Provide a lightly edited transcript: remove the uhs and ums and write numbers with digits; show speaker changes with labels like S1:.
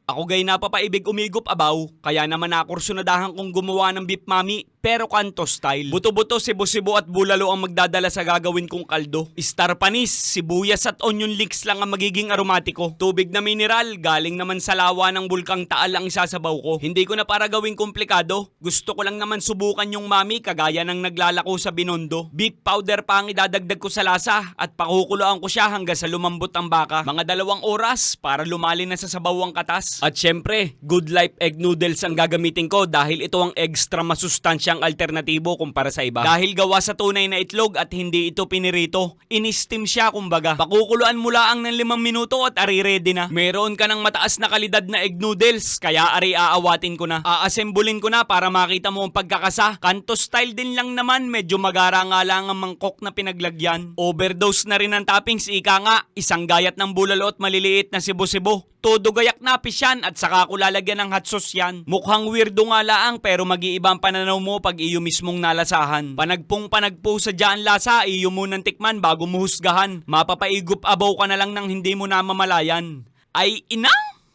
S1: Ako gay napapaibig umigop abaw, kaya naman nakursunadahan kong gumawa ng beef mami, pero kanto style. Buto-buto, sibo-sibo at bulalo ang magdadala sa gagawin kong kaldo. Star panis, sibuyas at onion leeks lang ang magiging aromatiko. Tubig na mineral, galing naman sa lawa ng bulkang Taal ang isasabaw ko. Hindi ko na para gawing komplikado. Gusto ko lang naman subukan yung mami kagaya ng naglalako sa Binondo. Beef powder pa ang idadagdag ko sa lasa at pakukuloan ko siya hanggang sa lumambot ang baka. Mga 2 oras para lumali na sa sabaw ang katas. At syempre, Good Life egg noodles ang gagamitin ko dahil ito ang extra masustansyang alternatibo kumpara sa iba. Dahil gawa sa tunay na itlog at hindi ito pinirito, in-steam siya kumbaga. Pakukuluan mo lang ng 5 minuto at ari ready na. Meron ka ng mataas na kalidad na egg noodles, kaya ari aawatin ko na. Aasembolin ko na para makita mo ang pagkakasa. Kanto style din lang naman, medyo magara nga lang ang mangkok na pinaglagyan. Overdose na rin ang toppings, ika nga. Isang gayat ng bulalo at maliliit na sibo-sibo. Todo gayak na pisyan at saka ko lalagyan ng hot sauce yan. Mukhang weirdo nga laang pero mag-iiba ang pananaw mo pag iyo mismong nalasahan. Panagpong-panagpo sa dyan lasa, iyo munang tikman bago mo husgahan. Mapapaigup abaw ka na lang ng hindi mo namamalayan. Ay inang!